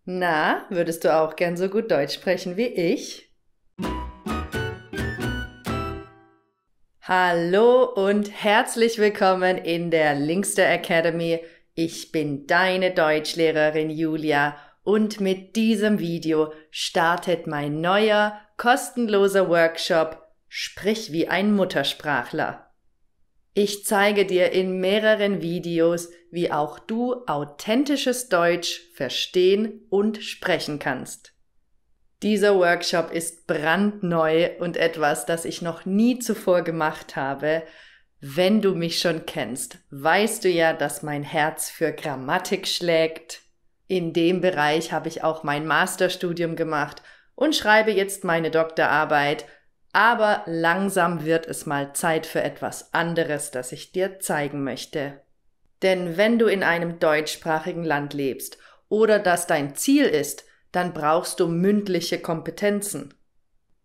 Na, würdest du auch gern so gut Deutsch sprechen wie ich? Hallo und herzlich willkommen in der Linkster Academy. Ich bin deine Deutschlehrerin Julia und mit diesem Video startet mein neuer, kostenloser Workshop Sprich wie ein Muttersprachler. Ich zeige dir in mehreren Videos, wie auch du authentisches Deutsch verstehen und sprechen kannst. Dieser Workshop ist brandneu und etwas, das ich noch nie zuvor gemacht habe. Wenn du mich schon kennst, weißt du ja, dass mein Herz für Grammatik schlägt. In dem Bereich habe ich auch mein Masterstudium gemacht und schreibe jetzt meine Doktorarbeit. Aber langsam wird es mal Zeit für etwas anderes, das ich dir zeigen möchte. Denn wenn du in einem deutschsprachigen Land lebst oder das dein Ziel ist, dann brauchst du mündliche Kompetenzen.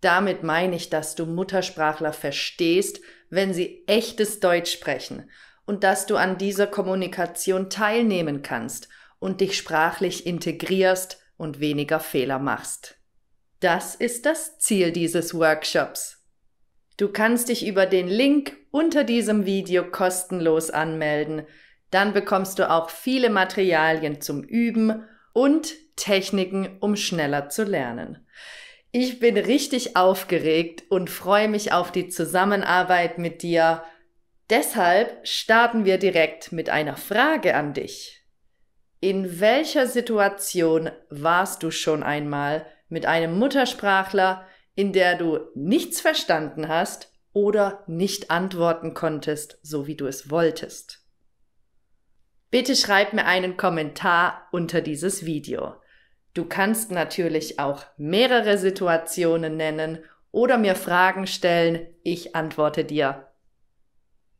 Damit meine ich, dass du Muttersprachler verstehst, wenn sie echtes Deutsch sprechen und dass du an dieser Kommunikation teilnehmen kannst und dich sprachlich integrierst und weniger Fehler machst. Das ist das Ziel dieses Workshops. Du kannst dich über den Link unter diesem Video kostenlos anmelden. Dann bekommst du auch viele Materialien zum Üben und Techniken, um schneller zu lernen. Ich bin richtig aufgeregt und freue mich auf die Zusammenarbeit mit dir. Deshalb starten wir direkt mit einer Frage an dich. In welcher Situation warst du schon einmal mit einem Muttersprachler, in der du nichts verstanden hast oder nicht antworten konntest, so wie du es wolltest? Bitte schreib mir einen Kommentar unter dieses Video. Du kannst natürlich auch mehrere Situationen nennen oder mir Fragen stellen, ich antworte dir.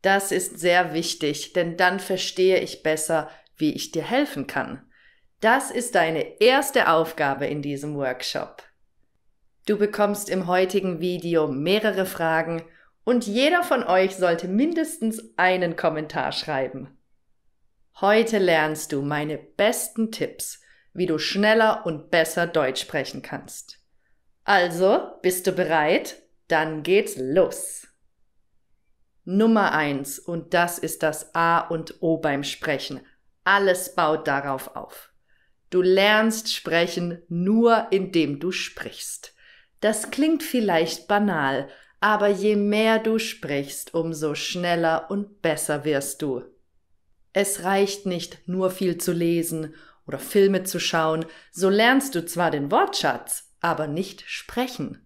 Das ist sehr wichtig, denn dann verstehe ich besser, wie ich dir helfen kann. Das ist deine erste Aufgabe in diesem Workshop. Du bekommst im heutigen Video mehrere Fragen und jeder von euch sollte mindestens einen Kommentar schreiben. Heute lernst du meine besten Tipps, wie du schneller und besser Deutsch sprechen kannst. Also, bist du bereit? Dann geht's los. Nummer 1, und das ist das A und O beim Sprechen. Alles baut darauf auf. Du lernst sprechen nur, indem du sprichst. Das klingt vielleicht banal, aber je mehr du sprichst, umso schneller und besser wirst du. Es reicht nicht, nur viel zu lesen oder Filme zu schauen, so lernst du zwar den Wortschatz, aber nicht sprechen.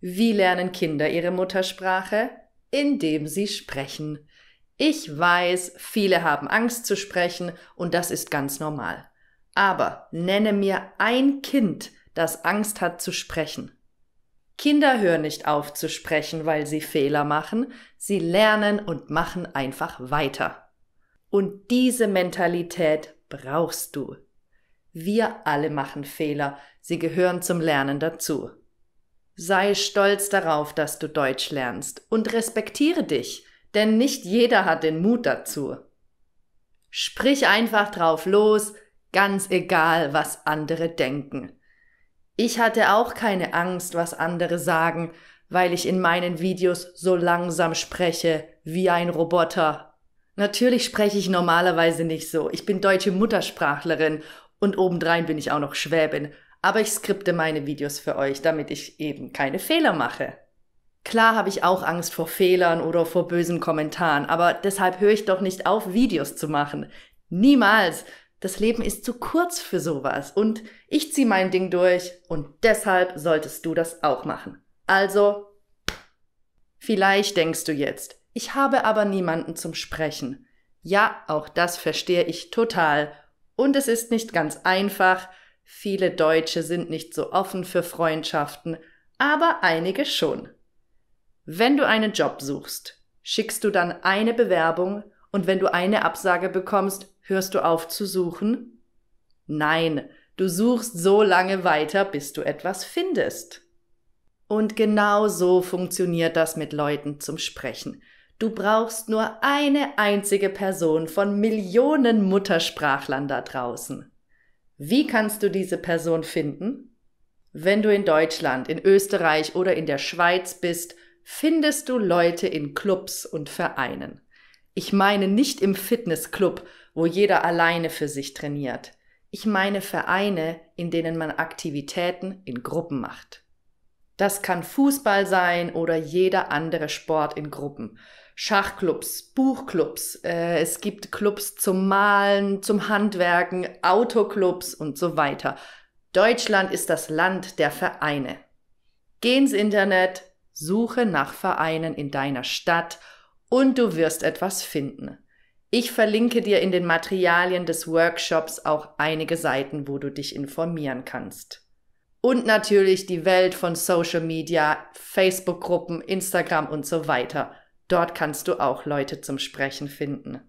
Wie lernen Kinder ihre Muttersprache? Indem sie sprechen. Ich weiß, viele haben Angst zu sprechen und das ist ganz normal. Aber nenne mir ein Kind, das Angst hat zu sprechen. Kinder hören nicht auf zu sprechen, weil sie Fehler machen. Sie lernen und machen einfach weiter. Und diese Mentalität brauchst du. Wir alle machen Fehler. Sie gehören zum Lernen dazu. Sei stolz darauf, dass du Deutsch lernst und respektiere dich, denn nicht jeder hat den Mut dazu. Sprich einfach drauf los, ganz egal, was andere denken. Ich hatte auch keine Angst, was andere sagen, weil ich in meinen Videos so langsam spreche, wie ein Roboter. Natürlich spreche ich normalerweise nicht so. Ich bin deutsche Muttersprachlerin und obendrein bin ich auch noch Schwäbin. Aber ich skripte meine Videos für euch, damit ich eben keine Fehler mache. Klar habe ich auch Angst vor Fehlern oder vor bösen Kommentaren, aber deshalb höre ich doch nicht auf, Videos zu machen. Niemals! Das Leben ist zu kurz für sowas und ich ziehe mein Ding durch und deshalb solltest du das auch machen. Also, vielleicht denkst du jetzt, ich habe aber niemanden zum Sprechen. Ja, auch das verstehe ich total. Und es ist nicht ganz einfach. Viele Deutsche sind nicht so offen für Freundschaften, aber einige schon. Wenn du einen Job suchst, schickst du dann eine Bewerbung und wenn du eine Absage bekommst, hörst du auf zu suchen? Nein, du suchst so lange weiter, bis du etwas findest. Und genau so funktioniert das mit Leuten zum Sprechen. Du brauchst nur eine einzige Person von Millionen Muttersprachlern da draußen. Wie kannst du diese Person finden? Wenn du in Deutschland, in Österreich oder in der Schweiz bist, findest du Leute in Clubs und Vereinen. Ich meine nicht im Fitnessclub, wo jeder alleine für sich trainiert. Ich meine Vereine, in denen man Aktivitäten in Gruppen macht. Das kann Fußball sein oder jeder andere Sport in Gruppen. Schachclubs, Buchclubs, es gibt Clubs zum Malen, zum Handwerken, Autoclubs und so weiter. Deutschland ist das Land der Vereine. Geh ins Internet, suche nach Vereinen in deiner Stadt und du wirst etwas finden. Ich verlinke dir in den Materialien des Workshops auch einige Seiten, wo du dich informieren kannst. Und natürlich die Welt von Social Media, Facebook-Gruppen, Instagram und so weiter. Dort kannst du auch Leute zum Sprechen finden.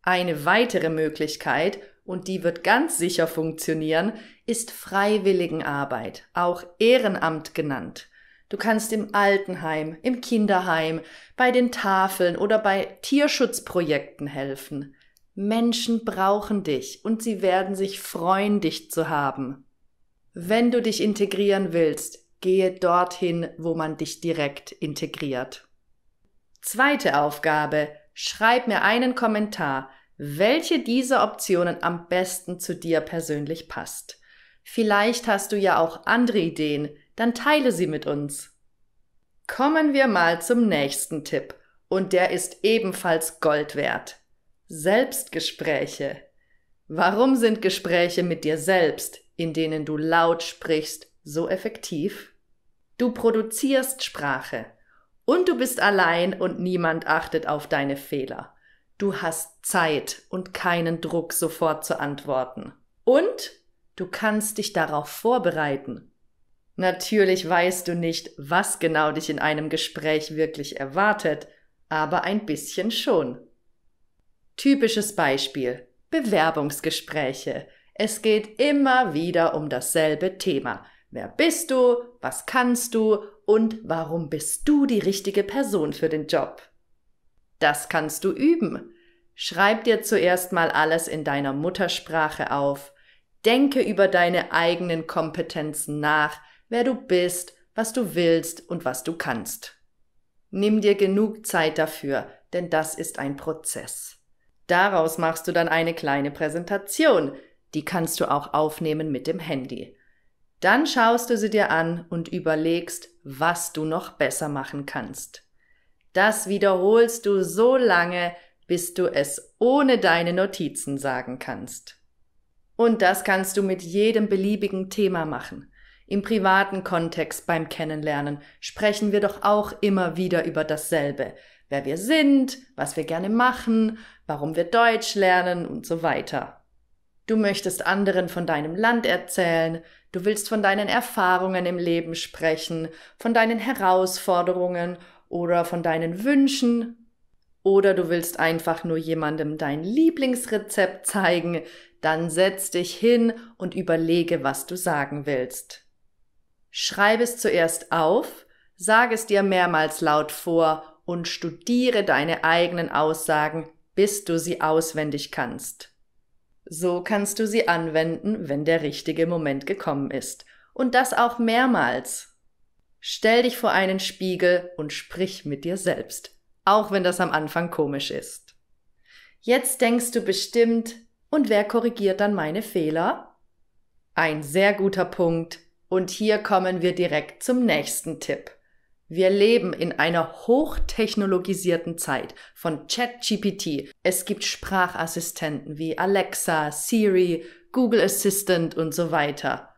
Eine weitere Möglichkeit, und die wird ganz sicher funktionieren, ist Freiwilligenarbeit, auch Ehrenamt genannt. Du kannst im Altenheim, im Kinderheim, bei den Tafeln oder bei Tierschutzprojekten helfen. Menschen brauchen dich und sie werden sich freuen, dich zu haben. Wenn du dich integrieren willst, gehe dorthin, wo man dich direkt integriert. Zweite Aufgabe: Schreib mir einen Kommentar, welche dieser Optionen am besten zu dir persönlich passt. Vielleicht hast du ja auch andere Ideen, dann teile sie mit uns. Kommen wir mal zum nächsten Tipp, und der ist ebenfalls Gold wert. Selbstgespräche. Warum sind Gespräche mit dir selbst, in denen du laut sprichst, so effektiv? Du produzierst Sprache und du bist allein und niemand achtet auf deine Fehler. Du hast Zeit und keinen Druck, sofort zu antworten. Und du kannst dich darauf vorbereiten. Natürlich weißt du nicht, was genau dich in einem Gespräch wirklich erwartet, aber ein bisschen schon. Typisches Beispiel: Bewerbungsgespräche. Es geht immer wieder um dasselbe Thema. Wer bist du? Was kannst du? Und warum bist du die richtige Person für den Job? Das kannst du üben. Schreib dir zuerst mal alles in deiner Muttersprache auf. Denke über deine eigenen Kompetenzen nach, wer du bist, was du willst und was du kannst. Nimm dir genug Zeit dafür, denn das ist ein Prozess. Daraus machst du dann eine kleine Präsentation, die kannst du auch aufnehmen mit dem Handy. Dann schaust du sie dir an und überlegst, was du noch besser machen kannst. Das wiederholst du so lange, bis du es ohne deine Notizen sagen kannst. Und das kannst du mit jedem beliebigen Thema machen. Im privaten Kontext beim Kennenlernen sprechen wir doch auch immer wieder über dasselbe. Wer wir sind, was wir gerne machen, warum wir Deutsch lernen und so weiter. Du möchtest anderen von deinem Land erzählen, du willst von deinen Erfahrungen im Leben sprechen, von deinen Herausforderungen oder von deinen Wünschen. Oder du willst einfach nur jemandem dein Lieblingsrezept zeigen, dann setz dich hin und überlege, was du sagen willst. Schreib es zuerst auf, sag es dir mehrmals laut vor und studiere deine eigenen Aussagen, bis du sie auswendig kannst. So kannst du sie anwenden, wenn der richtige Moment gekommen ist. Und das auch mehrmals. Stell dich vor einen Spiegel und sprich mit dir selbst, auch wenn das am Anfang komisch ist. Jetzt denkst du bestimmt, und wer korrigiert dann meine Fehler? Ein sehr guter Punkt. Und hier kommen wir direkt zum nächsten Tipp. Wir leben in einer hochtechnologisierten Zeit von ChatGPT. Es gibt Sprachassistenten wie Alexa, Siri, Google Assistant und so weiter.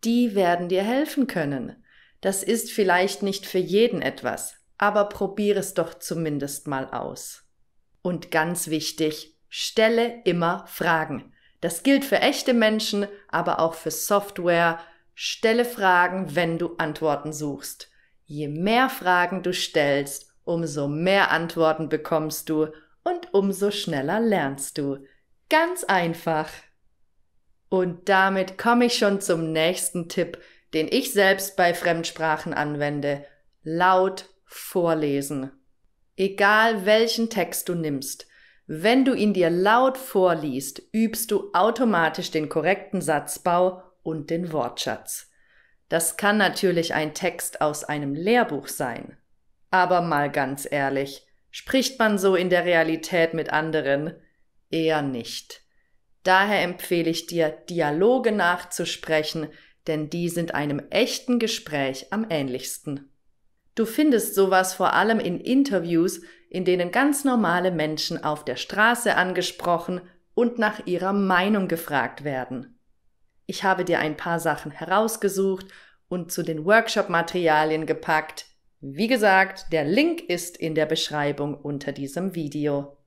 Die werden dir helfen können. Das ist vielleicht nicht für jeden etwas, aber probiere es doch zumindest mal aus. Und ganz wichtig, stelle immer Fragen. Das gilt für echte Menschen, aber auch für Software. Stelle Fragen, wenn du Antworten suchst. Je mehr Fragen du stellst, umso mehr Antworten bekommst du und umso schneller lernst du. Ganz einfach. Und damit komme ich schon zum nächsten Tipp, den ich selbst bei Fremdsprachen anwende. Laut vorlesen. Egal welchen Text du nimmst, Wenn du ihn dir laut vorliest, übst du automatisch den korrekten Satzbau und den Wortschatz. Das kann natürlich ein Text aus einem Lehrbuch sein. Aber mal ganz ehrlich, spricht man so in der Realität mit anderen? Eher nicht. Daher empfehle ich dir, Dialoge nachzusprechen, denn die sind einem echten Gespräch am ähnlichsten. Du findest sowas vor allem in Interviews, in denen ganz normale Menschen auf der Straße angesprochen und nach ihrer Meinung gefragt werden. Ich habe dir ein paar Sachen herausgesucht und zu den Workshop-Materialien gepackt. Wie gesagt, der Link ist in der Beschreibung unter diesem Video.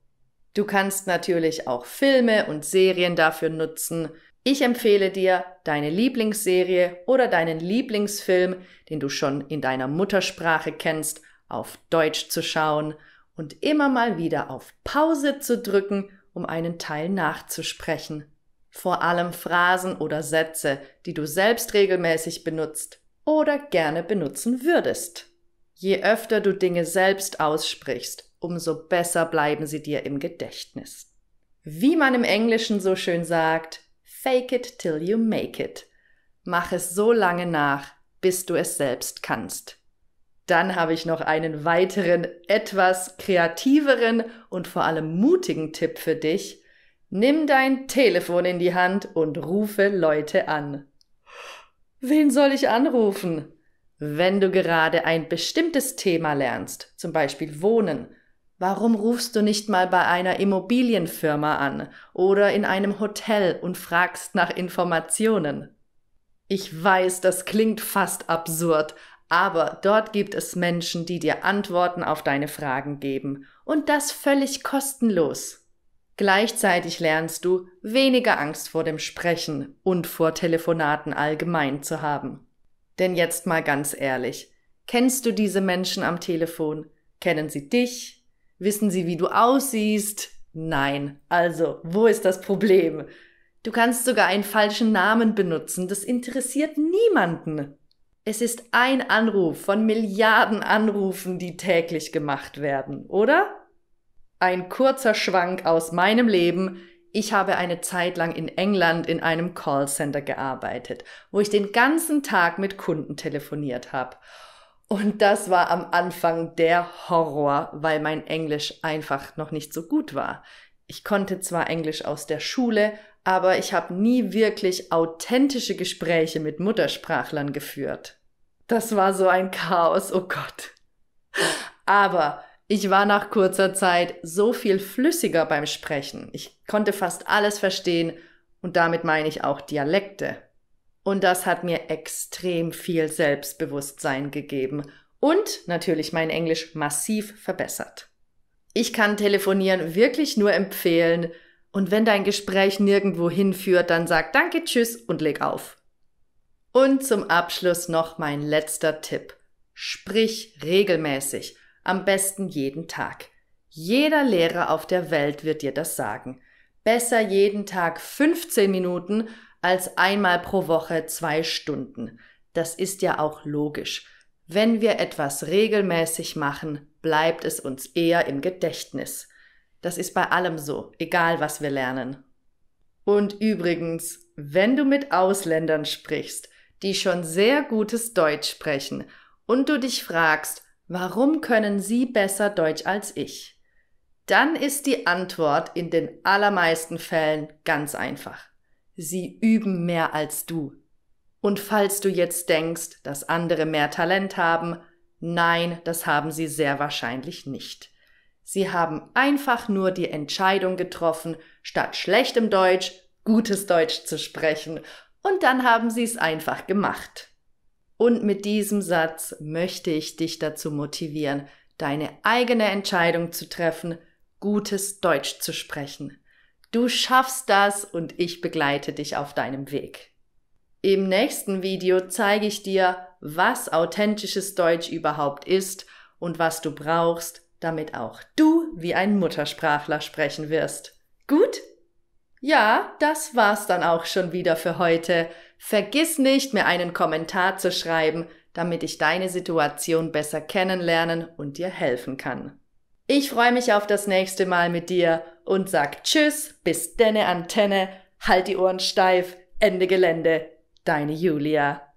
Du kannst natürlich auch Filme und Serien dafür nutzen. Ich empfehle dir, deine Lieblingsserie oder deinen Lieblingsfilm, den du schon in deiner Muttersprache kennst, auf Deutsch zu schauen und immer mal wieder auf Pause zu drücken, um einen Teil nachzusprechen. Vor allem Phrasen oder Sätze, die du selbst regelmäßig benutzt oder gerne benutzen würdest. Je öfter du Dinge selbst aussprichst, umso besser bleiben sie dir im Gedächtnis. Wie man im Englischen so schön sagt, fake it till you make it. Mach es so lange nach, bis du es selbst kannst. Dann habe ich noch einen weiteren, etwas kreativeren und vor allem mutigen Tipp für dich. Nimm dein Telefon in die Hand und rufe Leute an. Wen soll ich anrufen? Wenn du gerade ein bestimmtes Thema lernst, zum Beispiel Wohnen, warum rufst du nicht mal bei einer Immobilienfirma an oder in einem Hotel und fragst nach Informationen? Ich weiß, das klingt fast absurd, aber dort gibt es Menschen, die dir Antworten auf deine Fragen geben und das völlig kostenlos. Gleichzeitig lernst du, weniger Angst vor dem Sprechen und vor Telefonaten allgemein zu haben. Denn jetzt mal ganz ehrlich, kennst du diese Menschen am Telefon? Kennen sie dich? Wissen sie, wie du aussiehst? Nein. Also, wo ist das Problem? Du kannst sogar einen falschen Namen benutzen, das interessiert niemanden. Es ist ein Anruf von Milliarden Anrufen, die täglich gemacht werden, oder? Ein kurzer Schwank aus meinem Leben. Ich habe eine Zeit lang in England in einem Callcenter gearbeitet, wo ich den ganzen Tag mit Kunden telefoniert habe. Und das war am Anfang der Horror, weil mein Englisch einfach noch nicht so gut war. Ich konnte zwar Englisch aus der Schule, aber ich habe nie wirklich authentische Gespräche mit Muttersprachlern geführt. Das war so ein Chaos, oh Gott. Aber ich war nach kurzer Zeit so viel flüssiger beim Sprechen. Ich konnte fast alles verstehen und damit meine ich auch Dialekte. Und das hat mir extrem viel Selbstbewusstsein gegeben und natürlich mein Englisch massiv verbessert. Ich kann Telefonieren wirklich nur empfehlen und wenn dein Gespräch nirgendwo hinführt, dann sag Danke, tschüss und leg auf. Und zum Abschluss noch mein letzter Tipp. Sprich regelmäßig, am besten jeden Tag. Jeder Lehrer auf der Welt wird dir das sagen. Besser jeden Tag 15 Minuten als einmal pro Woche 2 Stunden. Das ist ja auch logisch. Wenn wir etwas regelmäßig machen, bleibt es uns eher im Gedächtnis. Das ist bei allem so, egal was wir lernen. Und übrigens, wenn du mit Ausländern sprichst, die schon sehr gutes Deutsch sprechen und du dich fragst, warum können sie besser Deutsch als ich? Dann ist die Antwort in den allermeisten Fällen ganz einfach. Sie üben mehr als du. Und falls du jetzt denkst, dass andere mehr Talent haben, nein, das haben sie sehr wahrscheinlich nicht. Sie haben einfach nur die Entscheidung getroffen, statt schlechtem Deutsch gutes Deutsch zu sprechen. Und dann haben sie es einfach gemacht. Und mit diesem Satz möchte ich dich dazu motivieren, deine eigene Entscheidung zu treffen, gutes Deutsch zu sprechen. Du schaffst das und ich begleite dich auf deinem Weg. Im nächsten Video zeige ich dir, was authentisches Deutsch überhaupt ist und was du brauchst, damit auch du wie ein Muttersprachler sprechen wirst. Gut? Ja, das war's dann auch schon wieder für heute. Vergiss nicht, mir einen Kommentar zu schreiben, damit ich deine Situation besser kennenlernen und dir helfen kann. Ich freue mich auf das nächste Mal mit dir und sag Tschüss, bis denne Antenne, halt die Ohren steif, Ende Gelände, deine Julia.